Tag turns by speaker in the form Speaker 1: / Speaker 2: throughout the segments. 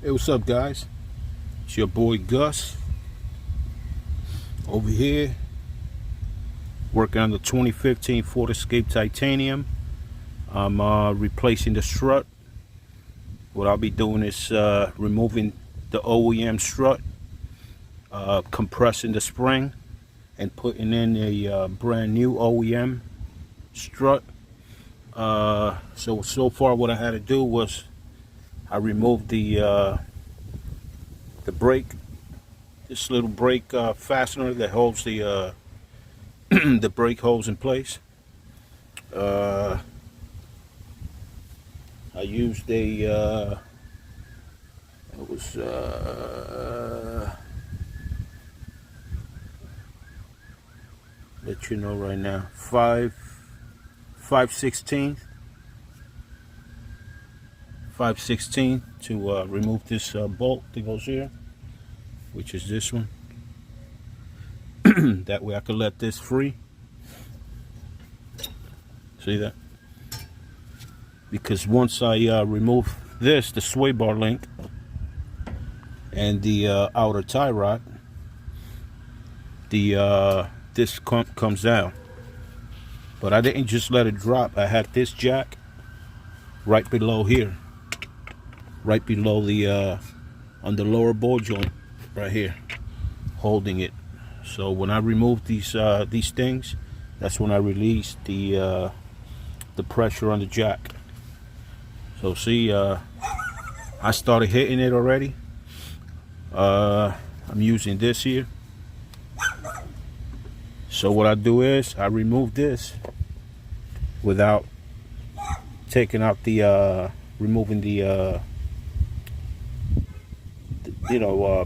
Speaker 1: Hey, what's up, guys? It's your boy Gus over here working on the 2015 Ford Escape Titanium. I'm replacing the strut. What I'll be doing is removing the OEM strut, compressing the spring, and putting in a brand new OEM strut. So far what I had to do was I removed the brake, this little brake fastener that holds the the brake hose in place. I used a it was let you know right now, 5/16 to remove this bolt that goes here, which is this one. That way I can let this free. See that? Because once I remove this, the sway bar link and the outer tie rod, the this comes down. But I didn't just let it drop. I had this jack right below here, right below the on the lower ball joint right here, holding it. So when I remove these things, that's when I release the pressure on the jack. So see, I started hitting it already. I'm using this here. So what I do is I remove this without taking out the removing the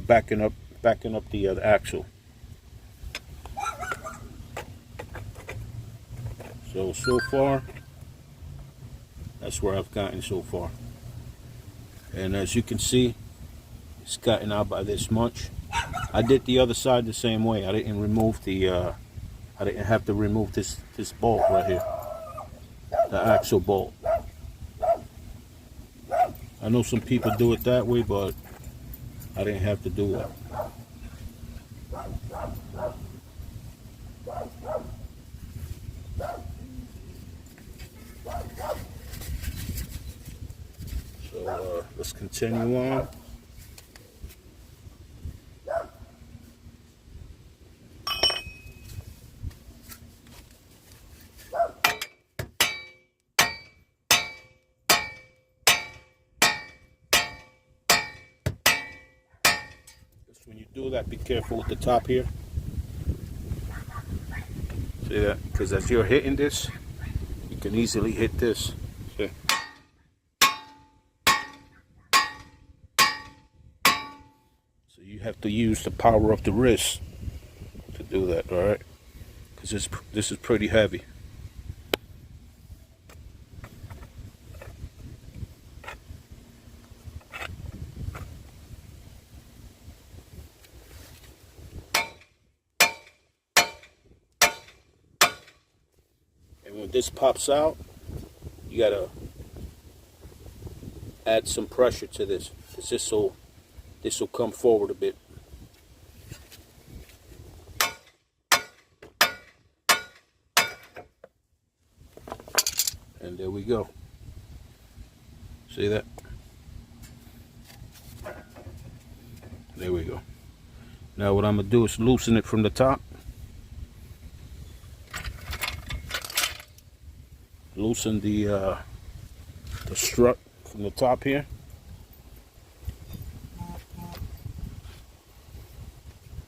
Speaker 1: backing up the axle. So far, that's where I've gotten so far. And as you can see, it's gotten out by this much. I did the other side the same way. I didn't remove the I didn't have to remove this bolt right here, the axle bolt. I know some people do it that way, but I didn't have to do it. So let's continue on. When you do that, be careful with the top here. See that? Because as you're hitting this, you can easily hit this. See? So you have to use the power of the wrist to do that, all right? Because this is pretty heavy. When this pops out, you gotta add some pressure to this, because this will come forward a bit. And there we go. See that? There we go. Now what I'm gonna do is loosen it from the top. Loosen the strut from the top here.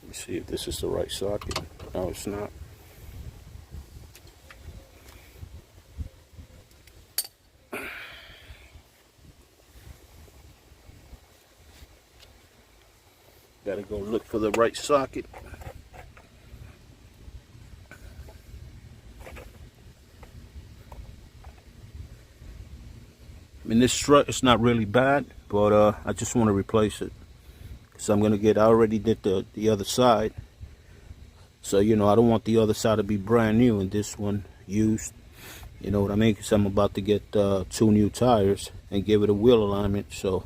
Speaker 1: Let me see if this is the right socket. No, it's not. Gotta go look for the right socket. I mean, this strut is not really bad, but I just want to replace it. So I'm gonna I already did the other side. So, you know, I don't want the other side to be brand new and this one used. You know what I mean? Because I'm about to get 2 new tires and give it a wheel alignment. So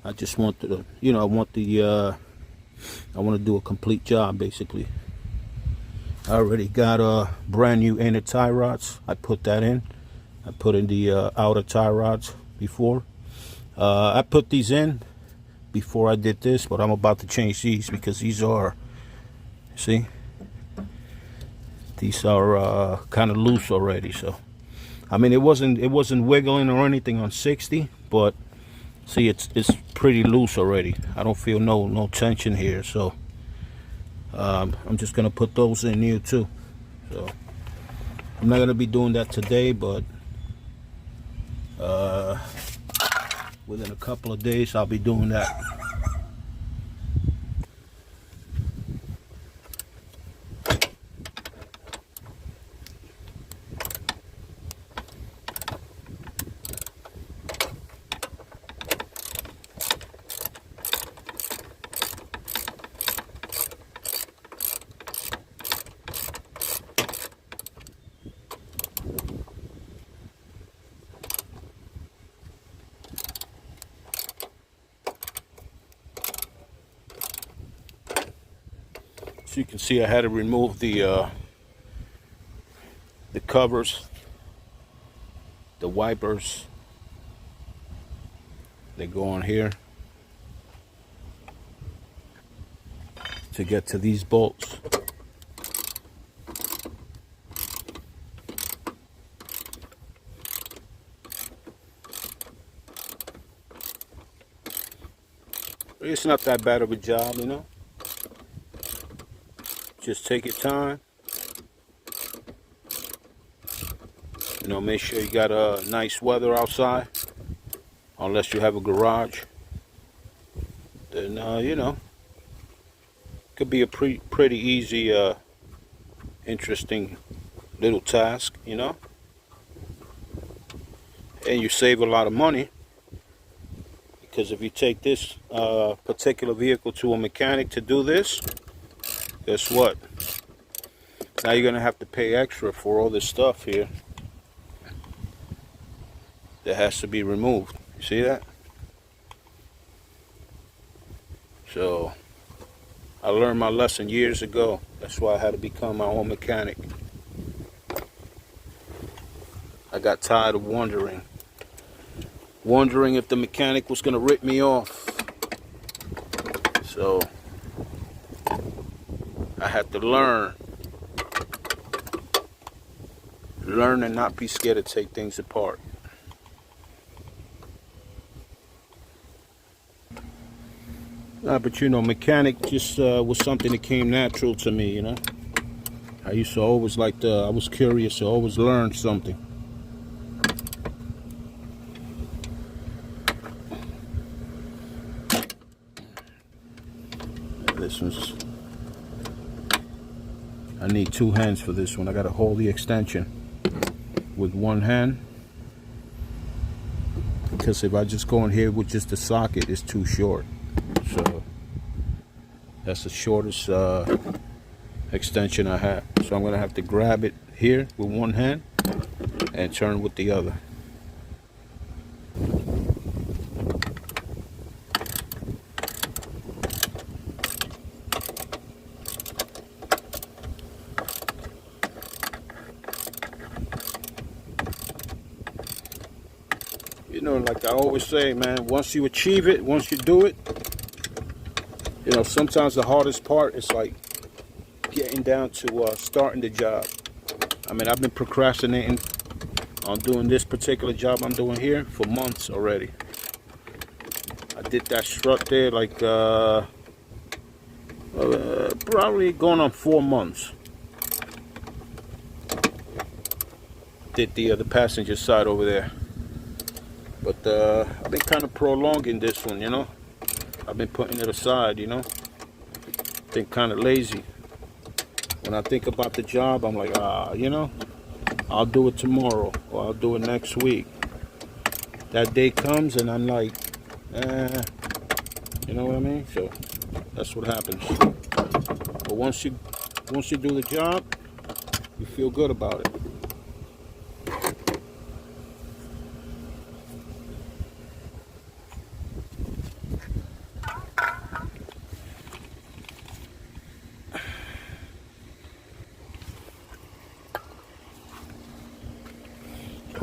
Speaker 1: I just want to, you know, I want to do a complete job basically. I already got a brand new inner tie rods. I put that in. I put in the outer tie rods before. I put these in before I did this, but I'm about to change these because these are, see, these are kind of loose already. So I mean, it wasn't wiggling or anything on 60, but see, it's pretty loose already. I don't feel no tension here, so I'm just gonna put those in here too. So I'm not gonna be doing that today, but within a couple of days I'll be doing that. So you can see I had to remove the covers, the wipers. They go on here to get to these bolts. It's not that bad of a job, you know. Just take your time. You know, make sure you got a nice weather outside. Unless you have a garage, then you know, could be a pretty easy, interesting little task, you know. And you save a lot of money, because if you take this particular vehicle to a mechanic to do this, guess what? Now you're gonna have to pay extra for all this stuff here that has to be removed. You see that? So I learned my lesson years ago. That's why I had to become my own mechanic. I got tired of wondering if the mechanic was gonna rip me off. So I had to learn and not be scared to take things apart. But you know, mechanic just was something that came natural to me, you know. I used to always I was curious to always learn something. This one's, I need two hands for this one. I gotta hold the extension with one hand, because if I just go in here with just the socket, it's too short. So that's the shortest extension I have. So I'm gonna have to grab it here with one hand and turn with the other. You know, like I always say, man, once you achieve it, once you do it, you know, sometimes the hardest part is like getting down to starting the job. I mean, I've been procrastinating on doing this particular job I'm doing here for months already. I did that strut there like probably going on 4 months. Did the passenger side over there. But I've been kind of prolonging this one, you know. I've been putting it aside, you know. Been kind of lazy. When I think about the job, I'm like, you know, I'll do it tomorrow or I'll do it next week. That day comes and I'm like, you know what I mean? So that's what happens. But once you do the job, you feel good about it.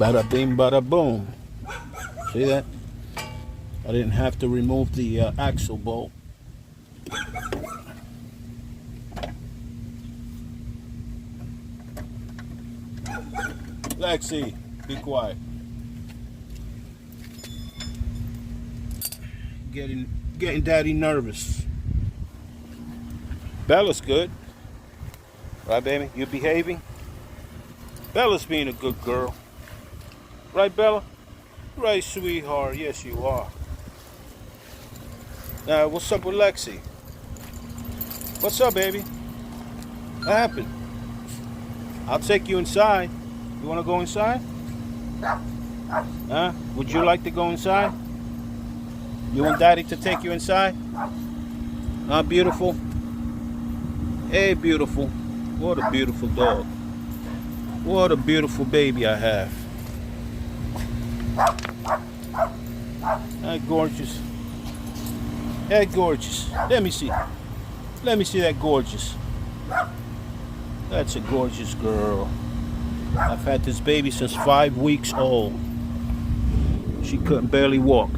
Speaker 1: Bada bing, bada boom. See that? I didn't have to remove the axle bolt. Lexi, be quiet. Getting daddy nervous. Bella's good. Right, baby? You behaving? Bella's being a good girl. Right, Bella? Right, sweetheart. Yes, you are. Now, what's up with Lexi? What's up, baby? What happened? I'll take you inside. You want to go inside? Huh? Would you like to go inside? You want Daddy to take you inside? Huh, beautiful? Hey, beautiful. What a beautiful dog. What a beautiful baby I have. Hey, gorgeous. Hey, gorgeous. Let me see. Let me see that gorgeous. That's a gorgeous girl. I've had this baby since 5 weeks old. She couldn't barely walk.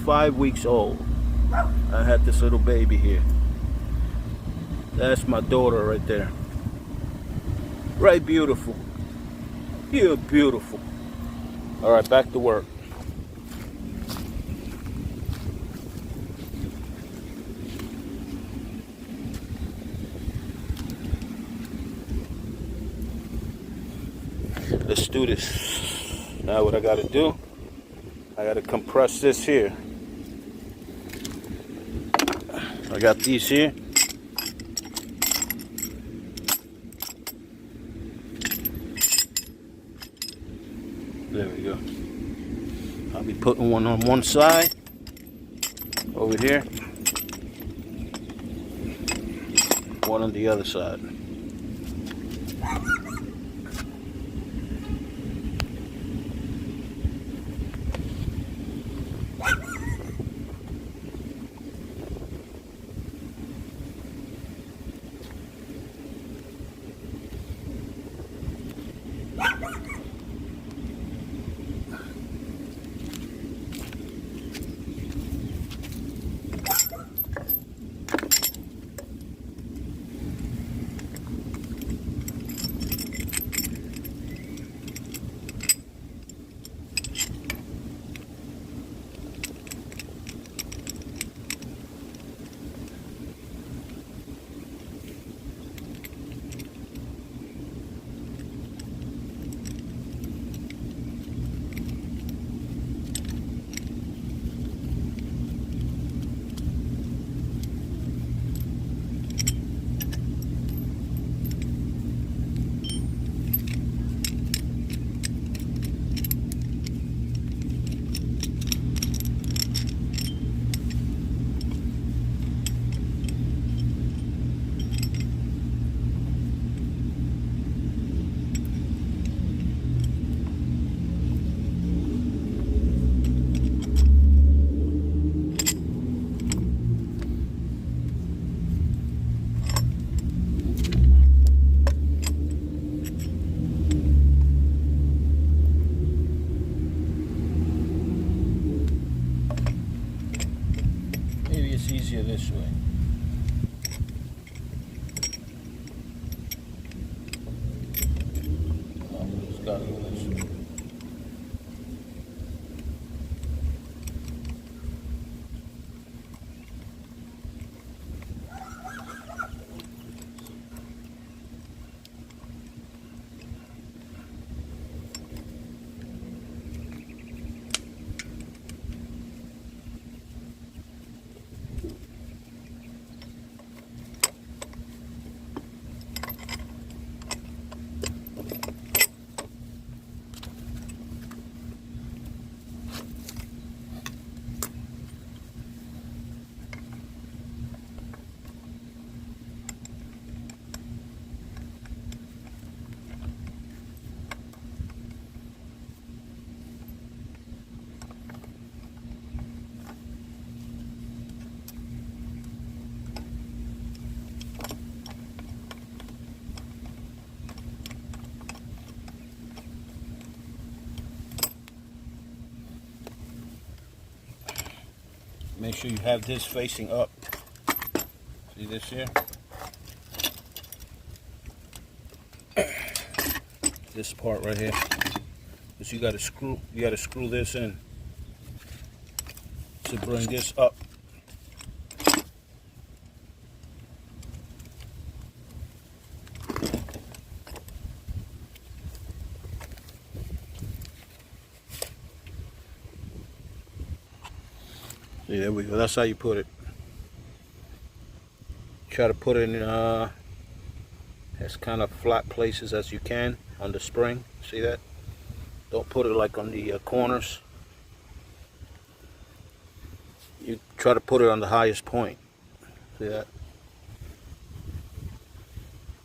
Speaker 1: 5 weeks old. I had this little baby here. That's my daughter right there. Right, beautiful. You're beautiful. All right, back to work. Let's do this. Now what I gotta do, I gotta compress this here. I got these here. There we go. I'll be putting one on one side, over here. One on the other side. It's easier this way. Oh, it's gotta go this way. Make sure you have this facing up. See this here? This part right here. Because you gotta screw this in to bring this up. See, there we go. That's how you put it. Try to put it in as kind of flat places as you can on the spring. See that? Don't put it like on the corners. You try to put it on the highest point. See that?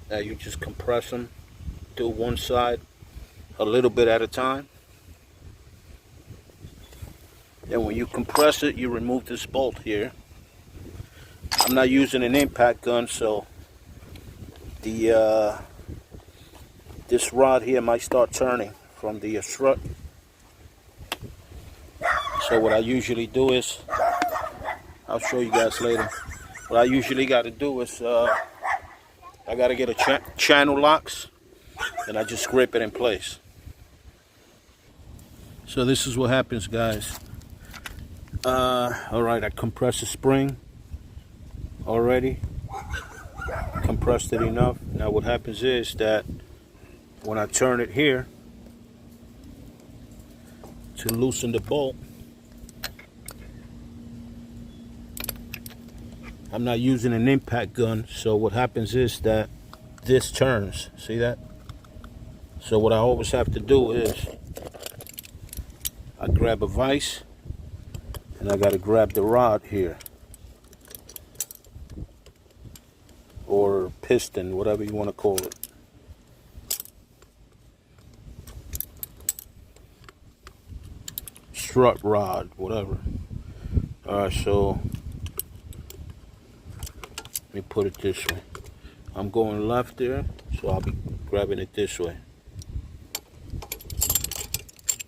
Speaker 1: Now you just compress them. Do one side a little bit at a time. Then when you compress it, you remove this bolt here. I'm not using an impact gun, so the this rod here might start turning from the strut. So what I usually do is, I'll show you guys later. What I usually got to do is, I got to get a channel locks, and I just grip it in place. So this is what happens, guys. All right, I compressed the spring already. Compressed it enough. Now what happens is that when I turn it here to loosen the bolt, I'm not using an impact gun, so what happens is that this turns. See that? So what I always have to do is I grab a vise and I got to grab the rod here, or piston, whatever you want to call it. Strut rod, whatever. Alright, so let me put it this way. I'm going left there, so I'll be grabbing it this way.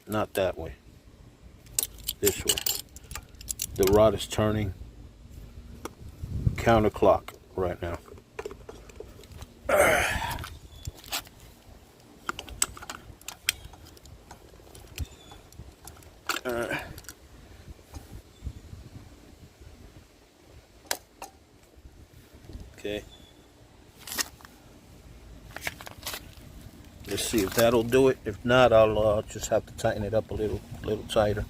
Speaker 1: Not that way. This way. The rod is turning counterclock right now. Okay. Let's see if that'll do it. If not, I'll just have to tighten it up a little tighter.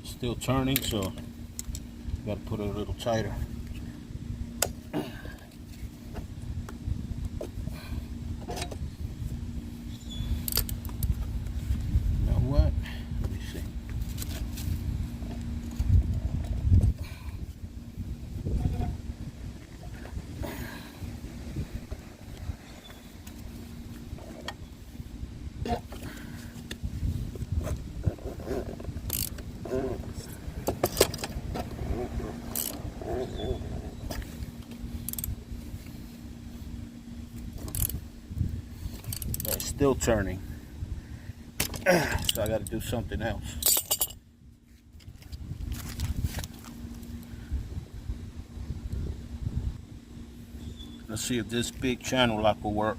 Speaker 1: Still turning, so got to put it a little tighter. You know what? Let me see. It's still turning, so I got to do something else. Let's see if this big channel lock will work.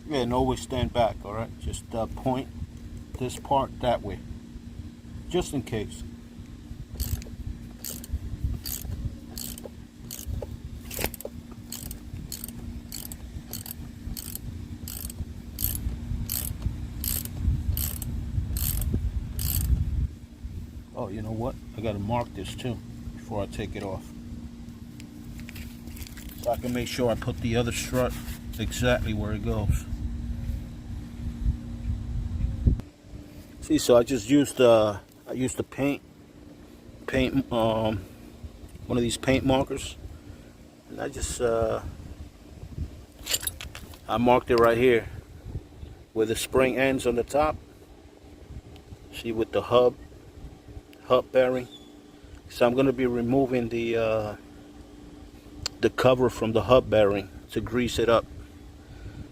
Speaker 1: Yeah, and always stand back, all right? Just point this part that way, just in case. Oh, you know what? I gotta mark this too before I take it off, so I can make sure I put the other strut exactly where it goes. See, so I just used I used the paint one of these paint markers, and I just I marked it right here where the spring ends on the top. See, with the hub bearing. So I'm going to be removing the cover from the hub bearing to grease it up.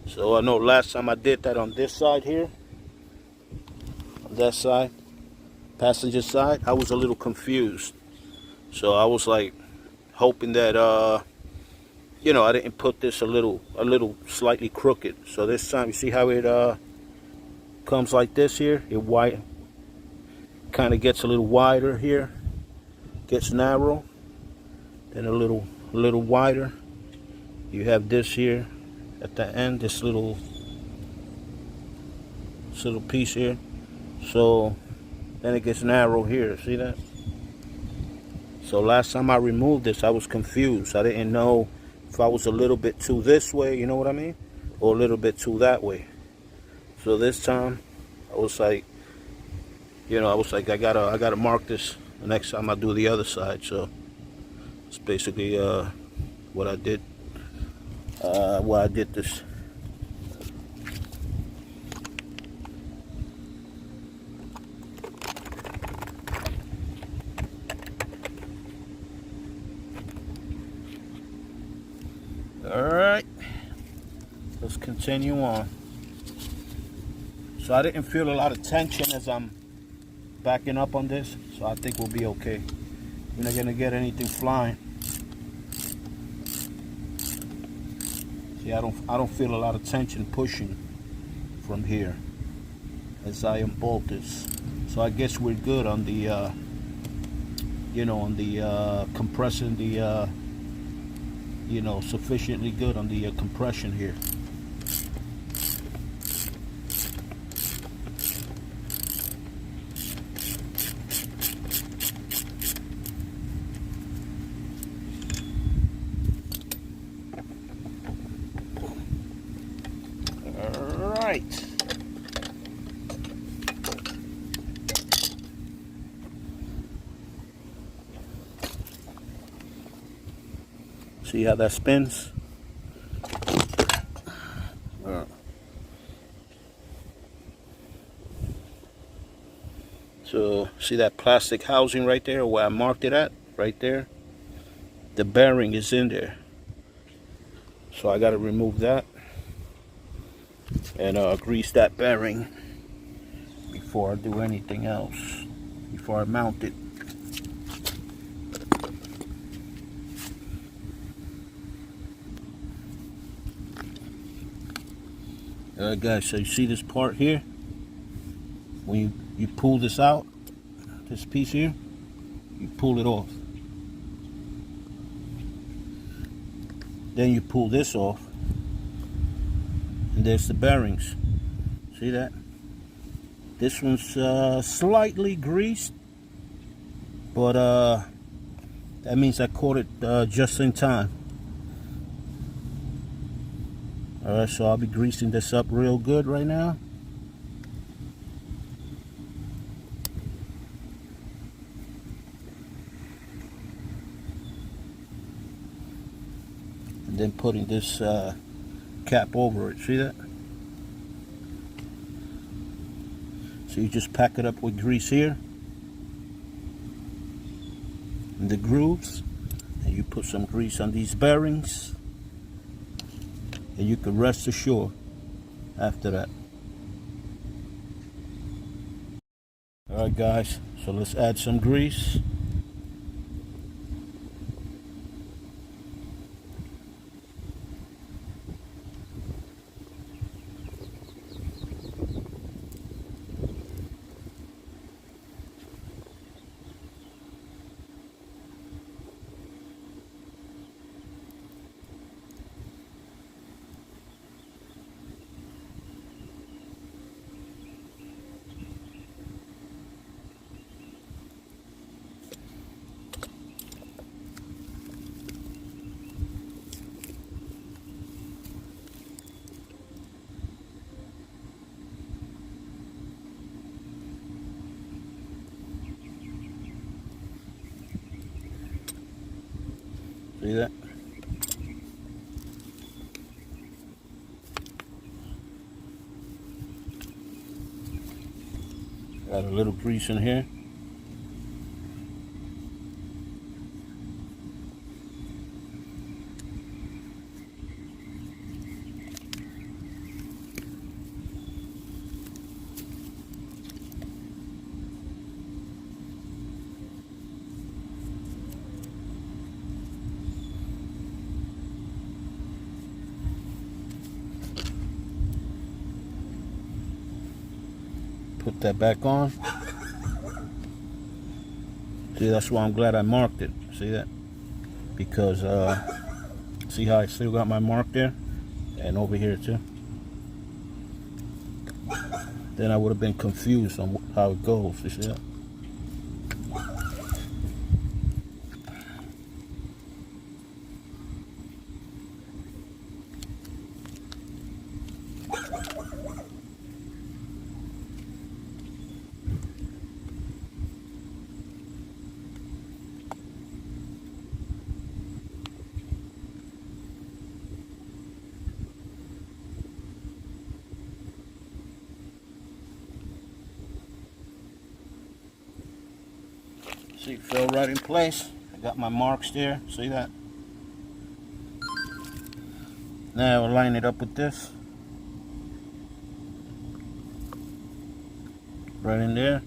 Speaker 1: So I know last time I did that on this side here, on that side, passenger side, I was a little confused. So I was like hoping that you know, I didn't put this a little slightly crooked. So this time, you see how it comes like this here? It wide, kind of gets a little wider here, gets narrow, then a little wider. You have this here at the end, this little piece here. So then it gets narrow here. See that? So last time I removed this, I was confused. I didn't know if I was a little bit too this way, you know what I mean, or a little bit too that way. So this time, I was like, you know, I gotta mark this the next time I do the other side. So it's basically what I did. Why I did this. All right, let's continue on. So I didn't feel a lot of tension as I'm backing up on this, so I think we'll be okay. We're not gonna get anything flying. See, I don't feel a lot of tension pushing from here as I unbolt this. So I guess we're good on the you know, on the compressing the you know, sufficiently good on the compression here. All right. See how that spins? So see that plastic housing right there where I marked it at? Right there. The bearing is in there. So I got to remove that and grease that bearing before I do anything else, before I mount it. Alright guys, so you see this part here? When you pull this out, this piece here, you pull it off. Then you pull this off, and there's the bearings. See that? This one's slightly greased, but that means I caught it just in time. Alright, so I'll be greasing this up real good right now. And then putting this cap over it, see that? So you just pack it up with grease here in the grooves, and you put some grease on these bearings, and you can rest assured after that. Alright guys, so let's add some grease. See that? Got a little grease in here. Put that back on. See, that's why I'm glad I marked it. See that? Because see how I still got my mark there? And over here too. Then I would have been confused on how it goes. You see that? See, it fell right in place. I got my marks there. See that? Now I'll line it up with this. Right in there.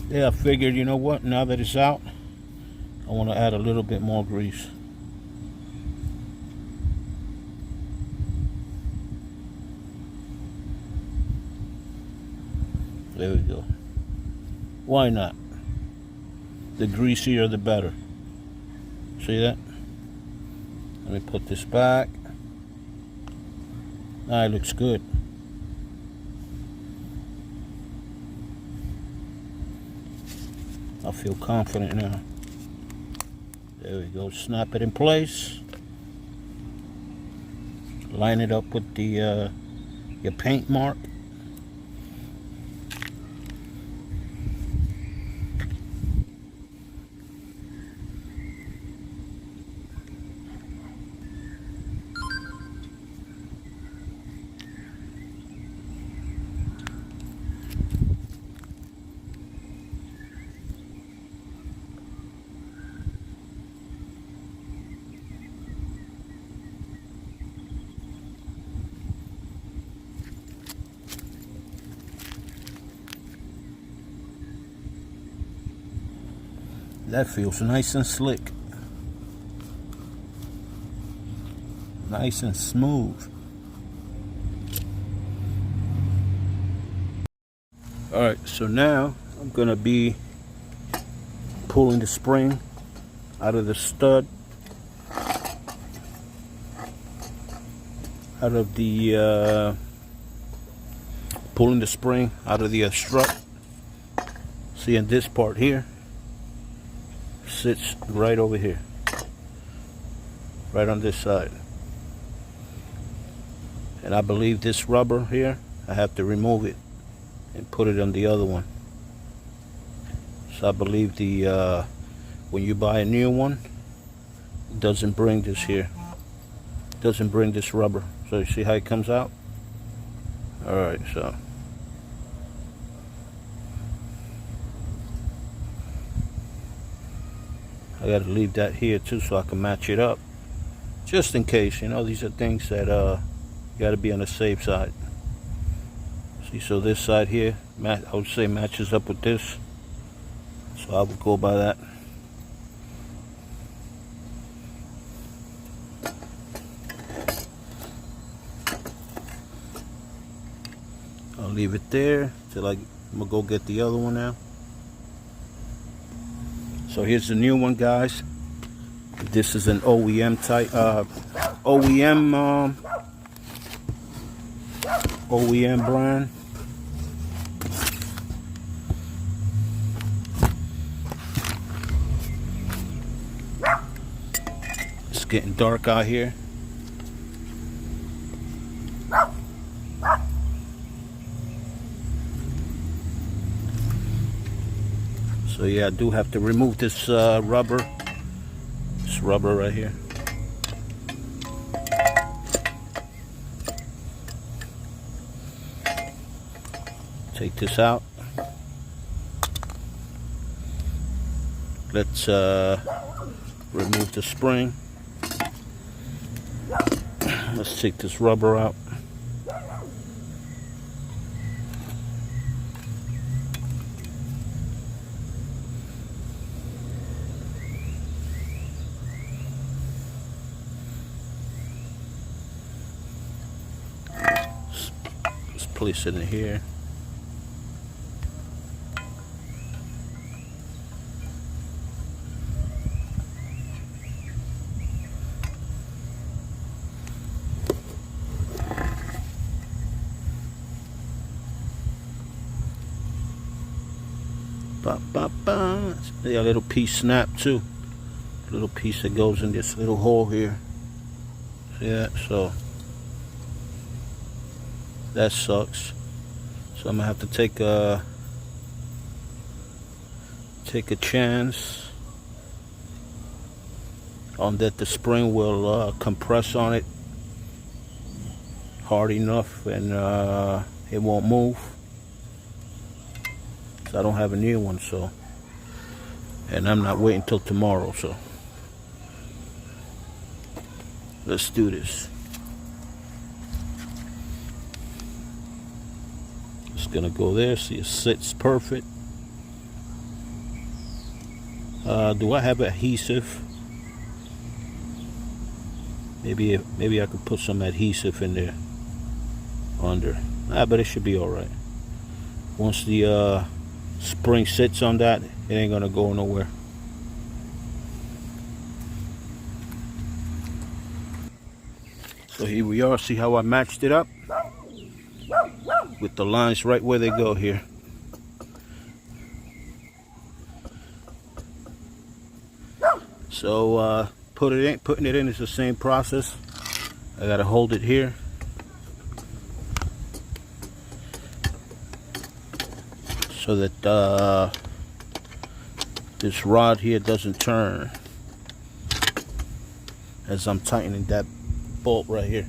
Speaker 1: Yeah, I figured, you know what, now that it's out, I want to add a little bit more grease. There we go. Why not? The greasier the better. See that? Let me put this back. Now it looks good. I feel confident now. There we go. Snap it in place. Line it up with the your paint mark. That feels nice and slick. Nice and smooth. Alright, so now I'm going to be pulling the spring out of the stud. Out of the, pulling the spring out of the strut. See, in this part here, sits right over here, right on this side, and I believe this rubber here, I have to remove it and put it on the other one. So I believe the when you buy a new one, it doesn't bring this here, it doesn't bring this rubber. So you see how it comes out? Alright, so I got to leave that here too so I can match it up, just in case, you know. These are things that you got to be on the safe side. See, so this side here, I would say matches up with this, so I would go by that. I'll leave it there till I'm gonna go get the other one now. So here's the new one, guys. This is an OEM type, OEM brand. It's getting dark out here. So yeah, I do have to remove this rubber. This rubber right here. Take this out. Let's remove the spring. Let's take this rubber out. Let's place it in here. See a little piece snap too. Little piece that goes in this little hole here. See that? So that sucks. So I'm gonna have to take a chance on that the spring will compress on it hard enough and it won't move. So I don't have a new one, so, and I'm not waiting till tomorrow, so let's do this. It's gonna go there. See, it sits perfect. Do I have adhesive? Maybe I could put some adhesive in there under. But it should be all right. Once the spring sits on that, it ain't gonna go nowhere. So here we are. See how I matched it up with the lines right where they go here. So putting it in is the same process. I gotta hold it here. So that this rod here doesn't turn as I'm tightening that bolt right here.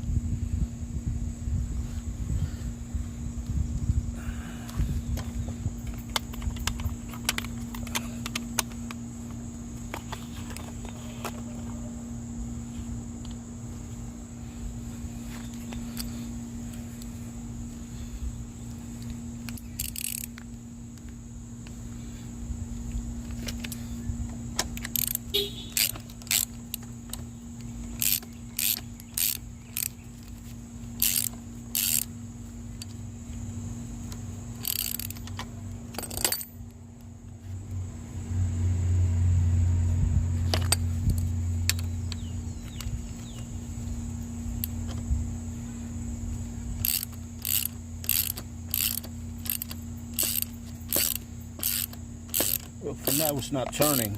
Speaker 1: Well, for now it's not turning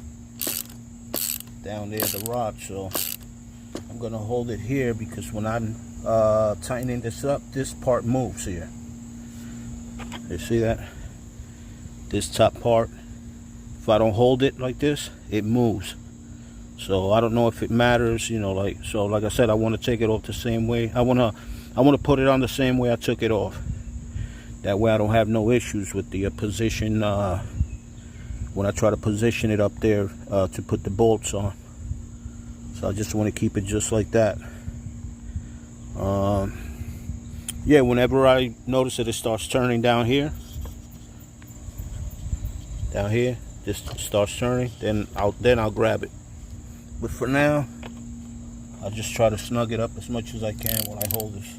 Speaker 1: down there, the rod, so I'm gonna hold it here because when I'm tightening this up, this part moves here. You see that? This top part, if I don't hold it like this, it moves. So I don't know if it matters, you know, like I said, I want to take it off the same way. I want to put it on the same way I took it off. That way I don't have no issues with the position when I try to position it up there to put the bolts on. So I just want to keep it just like that. Yeah, whenever I notice that it starts turning down here, just starts turning, then I'll grab it. But for now, I'll just try to snug it up as much as I can when I hold this.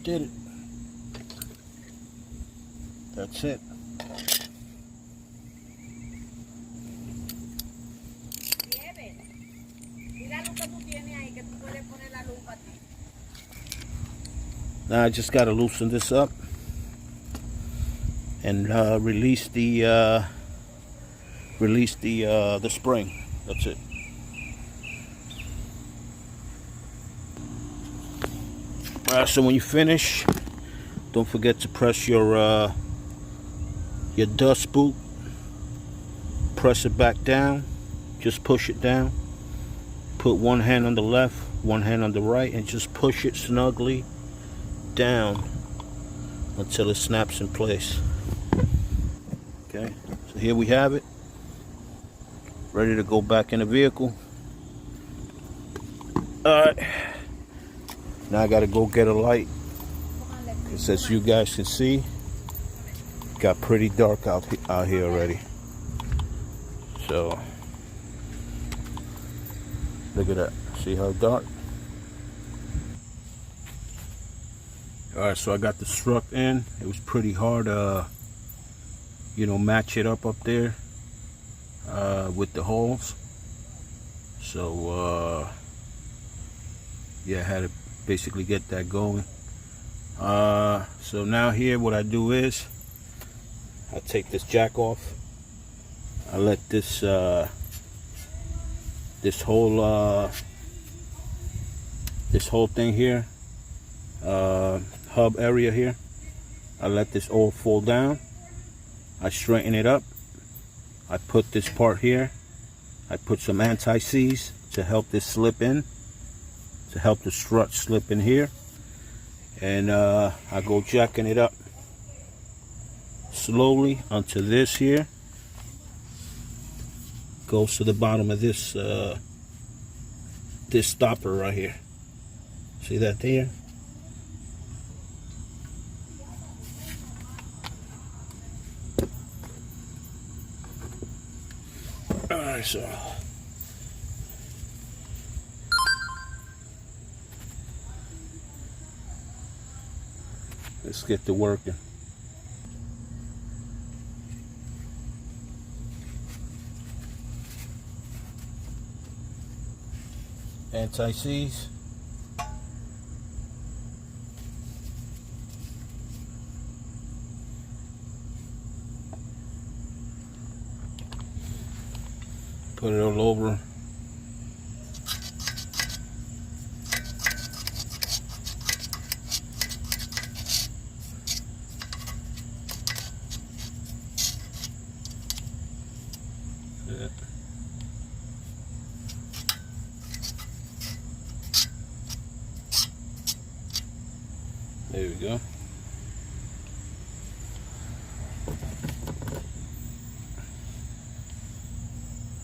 Speaker 1: did it. That's it. Now I just got to loosen this up and release the spring. That's it. So when you finish, don't forget to press your dust boot. Press it back down. Just push it down. Put one hand on the left, one hand on the right, and just push it snugly down until it snaps in place. Okay, so here we have it, ready to go back in the vehicle. Alright, now I gotta go get a light, because as you guys can see, it got pretty dark out here already. So look at that, see how dark? Alright, so I got the strut in. It was pretty hard to, match it up there with the holes. So, yeah, I had to basically get that going. So now here, what I do is, I take this jack off. I let this whole thing here, hub area here, I let this all fall down. I straighten it up. I put this part here. I put some anti-seize to help this slip in, to help the strut slip in here. And I go jacking it up slowly until this here goes to the bottom of this this stopper right here. See that there? Alright, so let's get to working. Anti-seize. Put it all over. Yeah. There we go.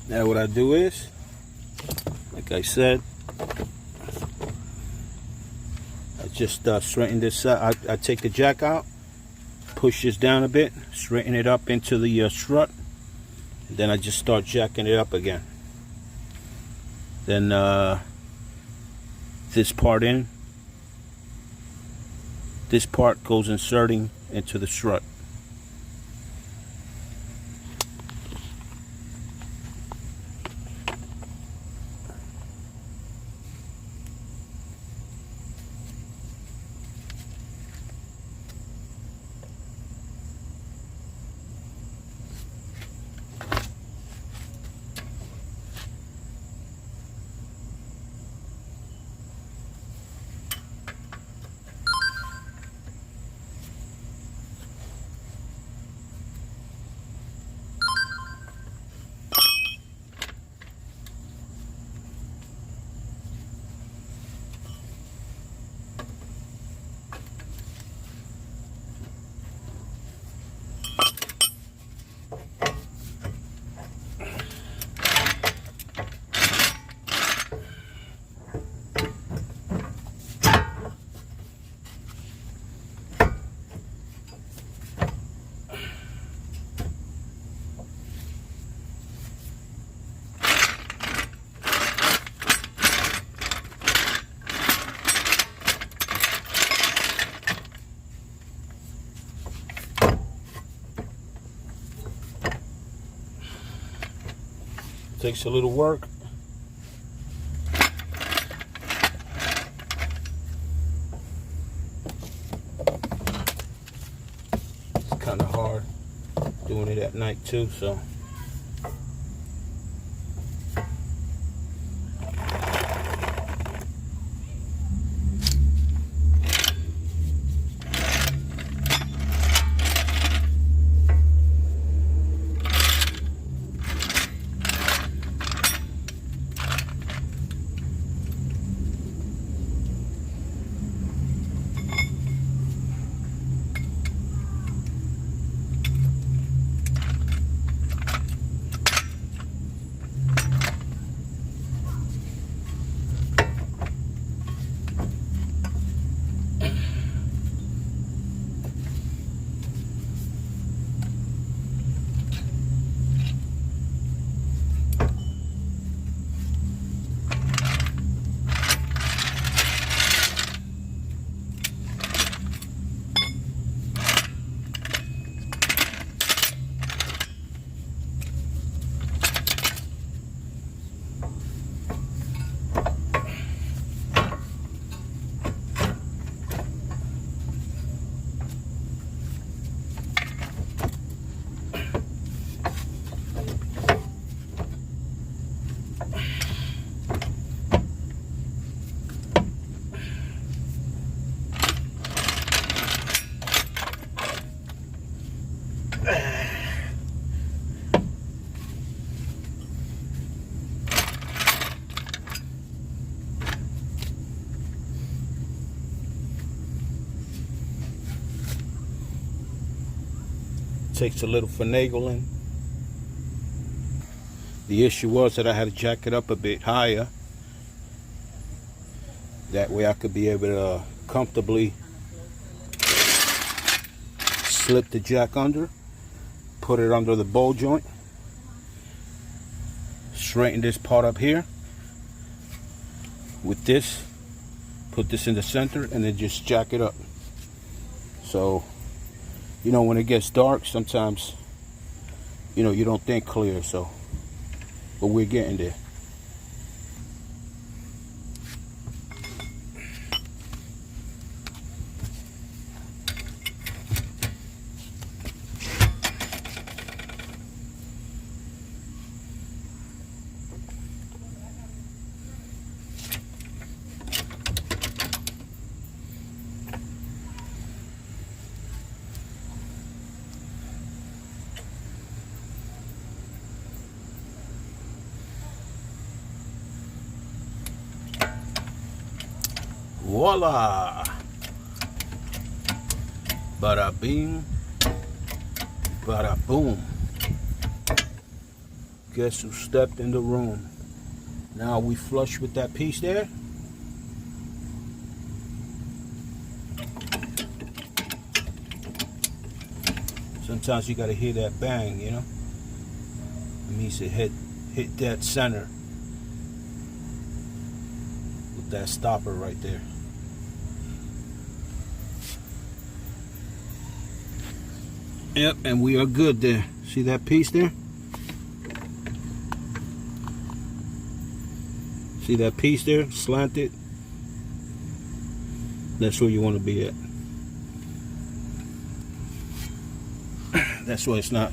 Speaker 1: Now what I do is, like I said, I just straighten this out. I take the jack out, push this down a bit, straighten it up into the strut, and then I just start jacking it up again. Then this part goes inserting into the strut. Takes a little work. It's kind of hard doing it at night too, so. Takes a little finagling. The issue was that I had to jack it up a bit higher. That way I could be able to comfortably slip the jack under, put it under the bowl joint, straighten this part up here with this, put this in the center, and then just jack it up. So, you know, when it gets dark, sometimes, you know, you don't think clear, so, but we're getting there. Voila! Bada bing, bada boom. Guess who stepped in the room? Now we flush with that piece there. Sometimes you gotta hear that bang, you know? It means it hit dead center with that stopper right there. Yep, and we are good there. See that piece there? See that piece there, slanted? That's where you want to be at. That's why it's not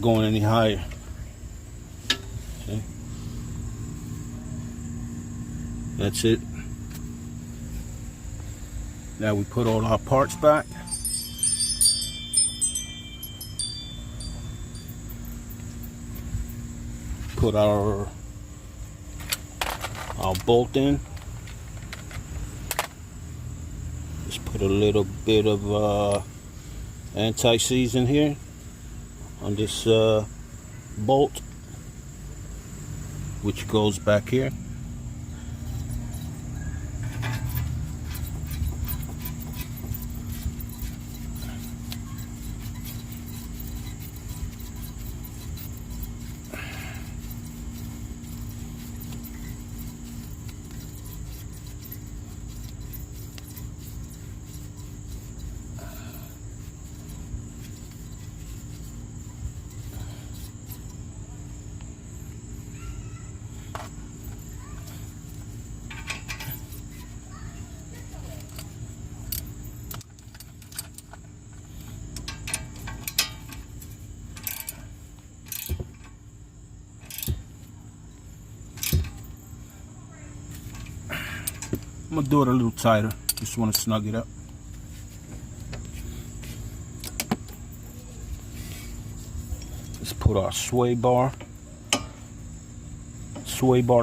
Speaker 1: going any higher. See? That's it. Now we put all our parts back. Put our bolt in. Just put a little bit of anti-seize in here on this bolt, which goes back here. I'm gonna do it a little tighter. Just want to snug it up. Let's put our sway bar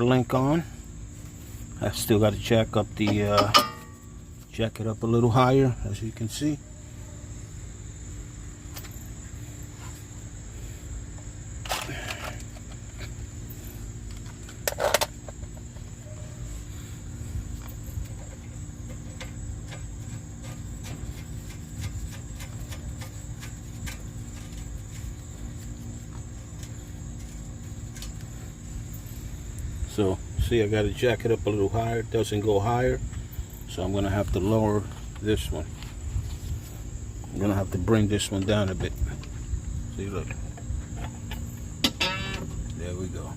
Speaker 1: link on. I still got to jack it up a little higher, as you can see. So, see, I got to jack it up a little higher. It doesn't go higher, so I'm going to have to lower this one. I'm going to have to bring this one down a bit. See, look. There we go.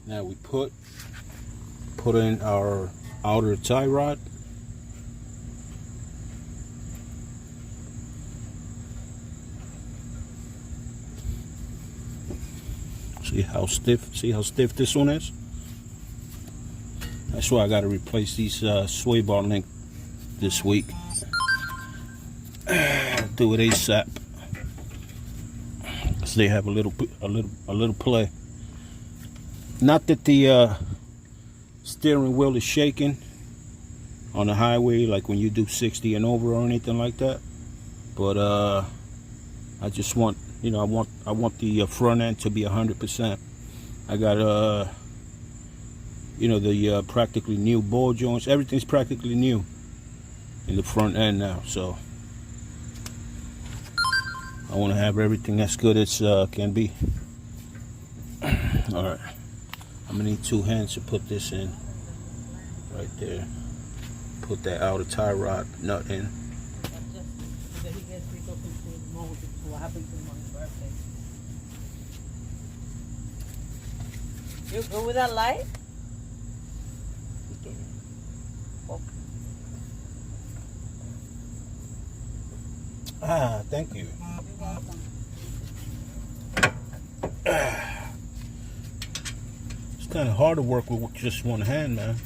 Speaker 1: Now we put in our outer tie rod. See how stiff this one is? That's why I got to replace these sway bar link this week. Do it ASAP, because they have a little play. Not that the steering wheel is shaking on the highway, like when you do 60 and over or anything like that, but I just want, I want the front end to be 100%. I got the practically new ball joints. Everything's practically new in the front end now, so I want to have everything as good as can be. All right. I'm gonna need 2 hands to put this in right there. Put that outer tie rod nut in.
Speaker 2: You go with that light?
Speaker 1: Ah, thank you.
Speaker 2: You're welcome.
Speaker 1: It's kind of hard to work with just one hand, man.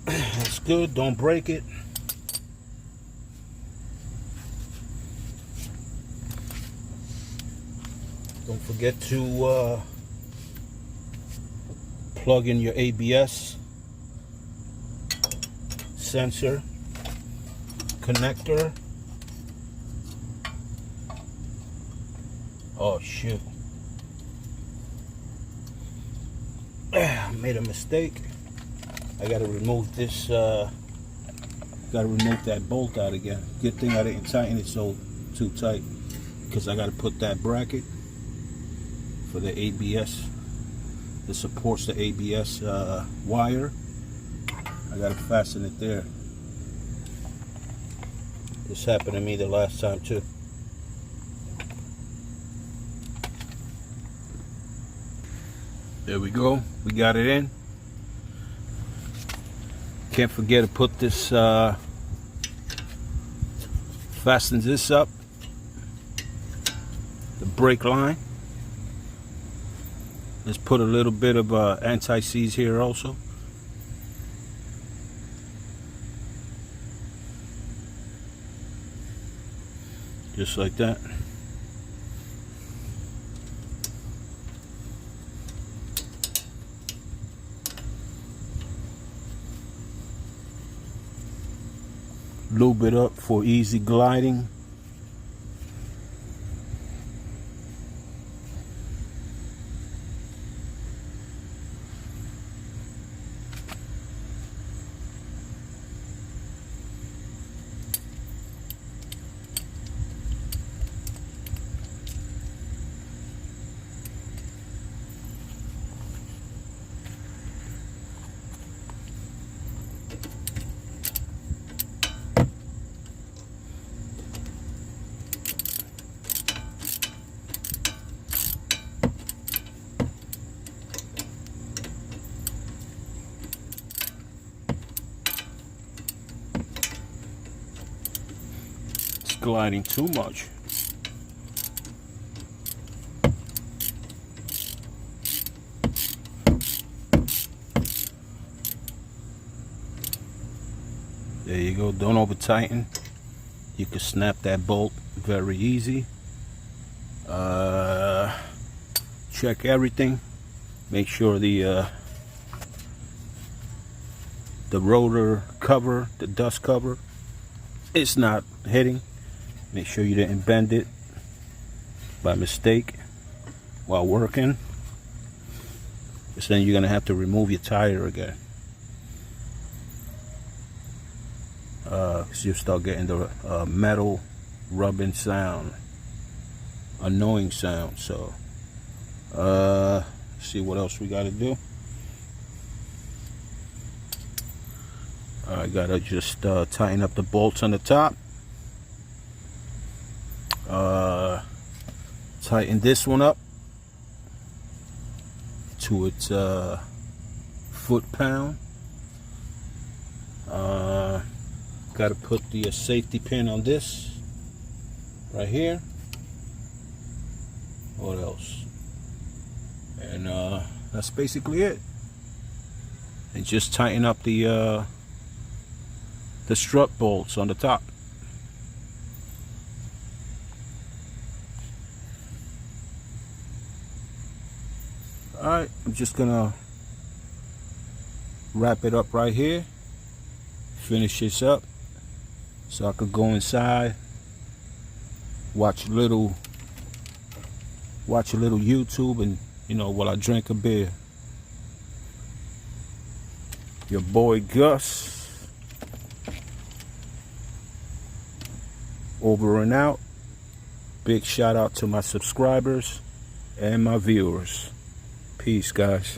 Speaker 1: That's good. Don't break it. Don't forget to plug in your ABS sensor connector. Oh shoot. I made a mistake. I gotta remove this, gotta remove that bolt out again. Good thing I didn't tighten it so too tight, because I gotta put that bracket for the ABS that supports the ABS wire. I gotta fasten it there. This happened to me the last time too. There we go, we got it in. Can't forget to put this, fasten this up, the brake line. Let's put a little bit of anti-seize here also. Just like that. Lube it up for easy gliding. Gliding too much. There you go. Don't over tighten. You can snap that bolt very easy. Check everything. Make sure the rotor cover, the dust cover, it's not hitting. Make sure you didn't bend it by mistake while working, because then you're gonna have to remove your tire again. Because you start getting the metal rubbing sound, annoying sound. So see what else we gotta do. I gotta just tighten up the bolts on the top. Tighten this one up to its foot-pound. Got to put the safety pin on this right here. What else? And that's basically it. And just tighten up the strut bolts on the top. Alright, I'm just gonna wrap it up right here, finish this up so I could go inside, watch a little YouTube, and while I drink a beer. Your boy Gus, over and out. Big shout out to my subscribers and my viewers. Peace, guys.